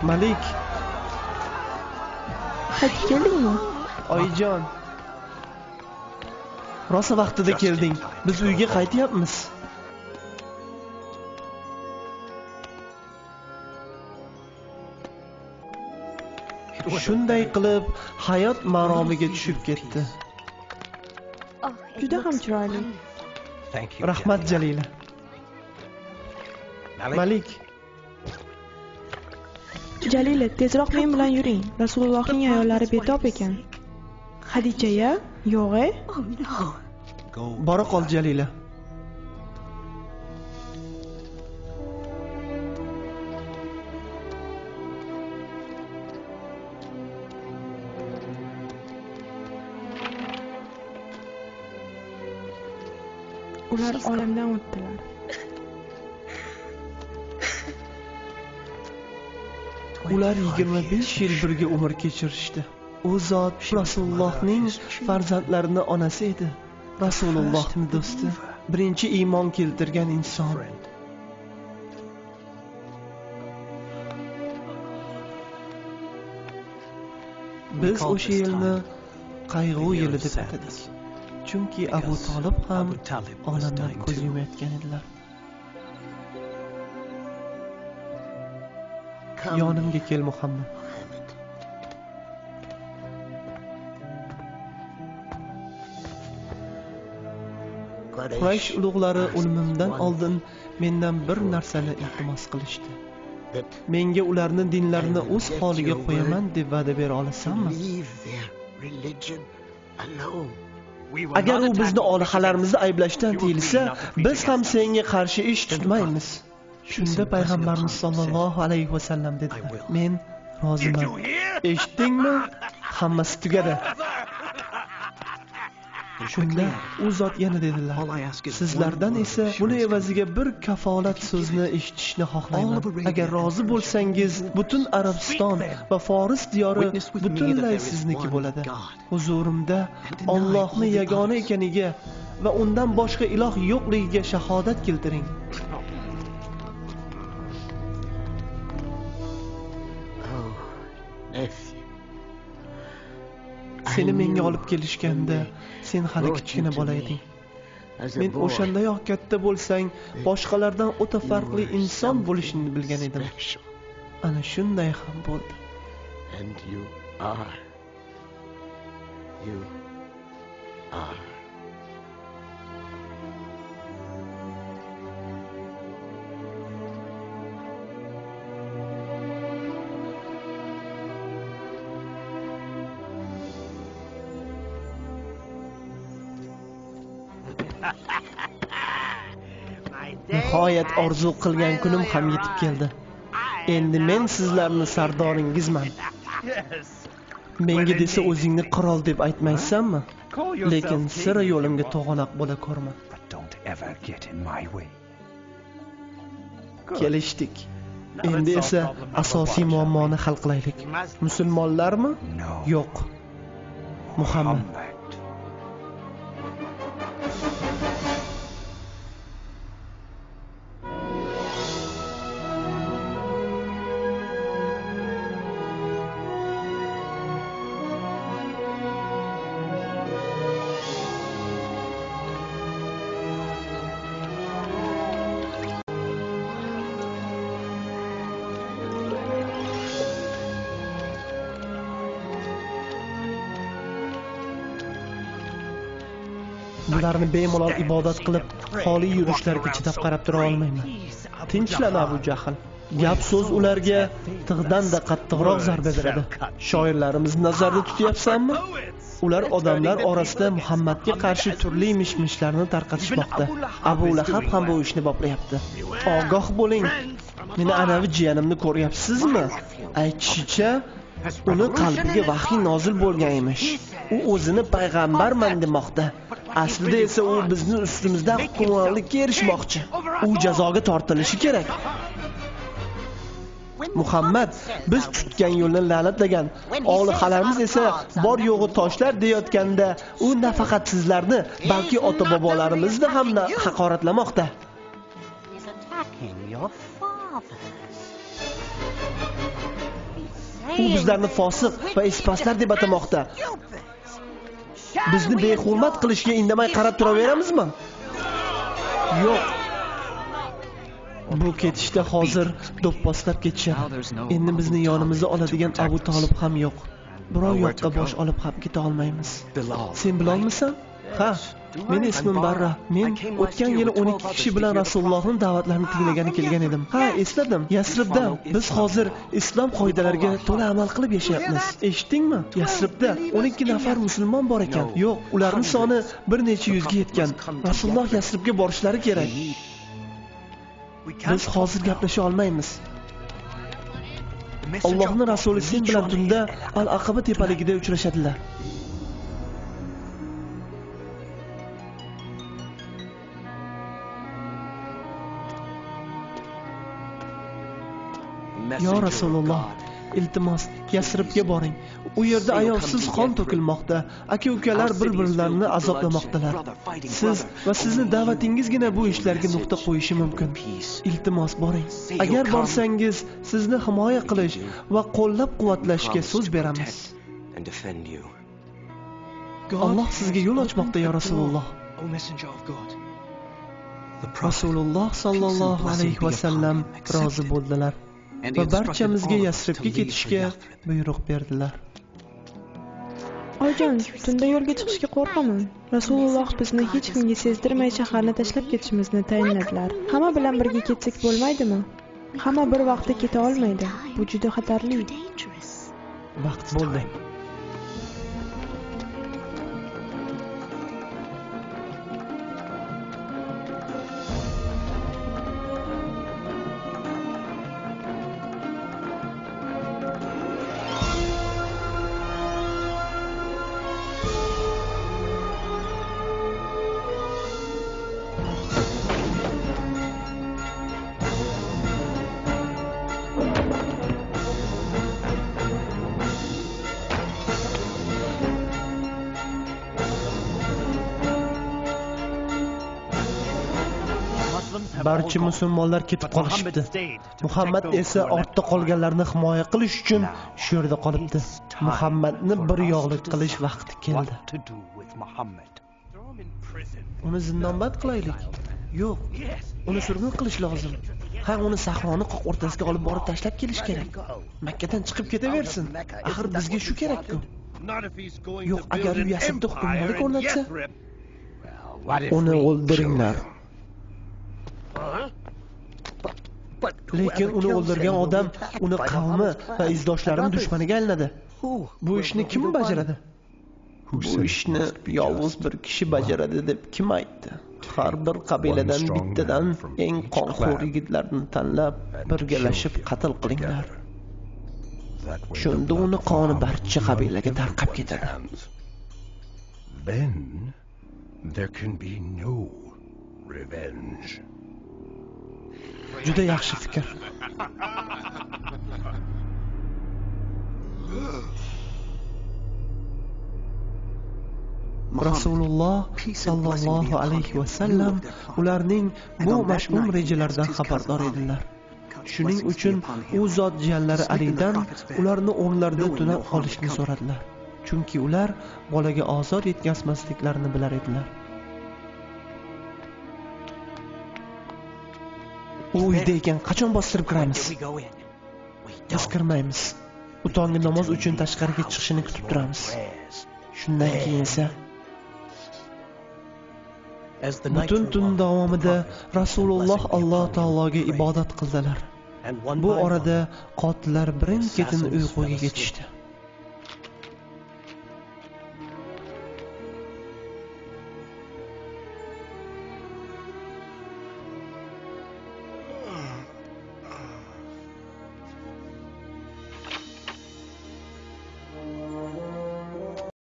Malik, qaytib keldingmi? oyijon. Rosa vaqtida kelding. Biz uyga qaytyapmiz. Shunday qilib hayot maromiga tushib ketdi. Juda ham chiroyli. Rahmat Jalila. Malik, Jalila, tezroq men bilan yuring. Rasulullohning ayollari betob ekan. Xadicha-ya? Yo'q-e? bora qol Jalila. Ular olamdan o'tdilar. Ular 25 yil birga umr kechirishdi. U zot Rasulullohning farzandlarining onasi edi. Rasulullohning do'sti, birinchi iymon keltirgan inson. Biz o'sha yilni qayg'u yili deb atadik. Chunki Abu Talib ham olamdan ko'z yumayotgan edilar. Yonimga kel Muhammad. Quraysh ulug'lari o'limimdan oldin mendan bir narsani iltimos qilishdi. Menga ularni dinlarini o'z holiga qo'yaman deb va'da bera olasanmi? Agar u bizni olihalarimizni ayblashdan tiyilsa, biz ham senga qarshi ish tutmaymiz. Shunda payg'ambarimiz sollallohu alayhi vasallam dedilar: "Men roziman." Eshitdingmi? Hammasi tugadi. Shunda u zot yana dedilar: "Sizlardan esa buni evaziga bir kafolat so'zni eshitishni xohlayman. Agar rozi bo'lsangiz, butun Arabiston va Foris diyori butunlay sizniki bo'ladi. Huzurimda Allohning yagona ekaniga va undan boshqa iloh yo'qligiga shahodat keltiring." Seni menga olib kelishganda sen hali kichkina bola eding. Men o'shandayoq katta bo'lsang, boshqalardan o'ta farqli inson bo'lishingni bilgan edim. Ana shunday ham bo'ldi. Nihoyat orzu qilgan kunim ham yetib keldi. Endi men sizlarning sardoringizman. Menga desa o'zingni qirol deb aytmaysanmi? Lekin sira yo'limga to'g'anoq bo'la ko'rma. Kelishdik. Endi esa asosiy muammoni hal qilaylik. Musulmonlarmi? Yo'q. Muhammad. Bularni bemalol ibodat qilib, xoli yurishlarga chidab qarab tura olmayman. Tinchlan Abu Jahl. Gap so'z ularga tig'dan-da qattiqroq zarba beradi. Shoirlarimizni nazarda tutyapsanmi? Ular odamlar orasida Muhammadga qarshi turli mish-mishlarni tarqatishmoqda. Abu Lahab ham bu ishni boplayapti. Ogoh bo'ling. Meni anavi jiyanimni ko'ryapsizmi? Aytishicha, uni qalbiga vahiy nozil bo'lgan emish. U o'zini payg'ambarman demoqda. Aslida esa u bizni ustimizda hukmronlikka erishmoqchi. U jazoga tortilishi kerak. Muhammad biz tutgan yo'lni la'natlagan. Olihalarimiz esa bor yo'g'i toshlar deyotganda, u nafaqat sizlarni, balki ota-bobolarimizni ham haqoratlamoqda. U bizlarni fosiq va ispaslar deb atamoqda. Bizni behurmat qilishga indamay qarab turaveramizmi? Yo'q. Bu ketishda hozir do'pposlab ketishadi. Endi bizni yonimizga oladigan Abu Tolib ham yo'q. Biror yoqqa bosh olib ham keta olmaymiz. Sen bilolmisan? Ha, meni ismim Barra. Men o'tgan yili 12 kishi bilan Rasulullohning da'vatlarini tinglagani kelgan edim. Ha, esladim. Yasribda biz hozir islom qoidalariga to'la amal qilib yashayapmiz. Eshitdingmi? Yasribda 12 nafar musulmon bor ekan. Yo'q, ularning soni bir necha yuzga yetgan. Rasululloh Yasribga borishlari kerak. Biz hozir gaplasha olmaymiz. Allohning rasuli sen bilan tunda Al-Aqaba tepaligida uchrashadilar. Yo Rasululloh, iltimos Yasribga boring. U yerda ayovsiz qon to'kilmoqda. Aka-ukalar bir-birlarini azoblamoqdalar. Siz va sizni da'vatingizgina bu ishlarga nuqta qo'yishi mumkin. Iltimos boring. Agar borsangiz, sizni himoya qilish va qo'llab-quvvatlashga so'z beramiz. Alloh sizga yo'l ochmoqda ya Rasululloh. Rasululloh sallallohu alayhi va sallam rozi bo'ldilar va barchamizga Yasribga ketishga buyruq berdilar. Oyijon, tunda yo'lga chiqishga qo'rqaman. Rasululloh bizni hech kimga sezdirmay shaharni tashlab ketishimizni tayinladilar. Hamma bilan birga ketsak bo'lmaydimi? Hamma bir vaqtda keta olmaydi. Bu juda xatarli. Vaqt bo'ldi. Barcha musulmonlar ketib qolishibdi. Muhammad esa ortda qolganlarni himoya qilish uchun shu yerda qolibdi. Muhammadni bir yo'qlik qilish vaqti keldi. Uni zindonband qilaylik. Yo'q, uni surgun qilish lozim. Ha, uni sahroni qoq o'rtasiga olib borib tashlab kelish kerak. Makkadan chiqib ketaversin. Axir bizga shu kerak-ku. Yo'q, agar u Yasribda hukmronlik o'rnatsa, uni o'ldiringlar. Lekin uni o'ldirgan odam uni qavmi va izdoshlarining dushmaniga aylanadi. Bu ishni kim bajaradi? Bu ishni yolg'iz bir kishi bajaradi deb kim aytdi? Har bir qabiladan bittadan eng qonxo'r yigitlarni tanlab, birgalashib qatl qilinglar. Shunda uni qoni barcha qabilaga tarqab ketadi. Then there can be no revenge. Juda yaxshi fikr. Rasululloh sallallohu alayhi va sallam ularning bu mash'um rejalaridan xabardor edilar. Shuning uchun u zot jiyanlari Alidan ularni o'rnlarida tunab qolishni so'radilar. Chunki ular bolaga ozor yetkazmasliklarini bilar edilar. U uyda ekan, qachon bostirib kiramiz? Biz kirmaymiz. U tonggi namoz uchun tashqariga chiqishini kutib turamiz. Shundan keyin esa butun tun davomida Rasululloh Alloh taologa ibodat qildilar. Bu orada qotillar birin-ketin uyquga ketishdi.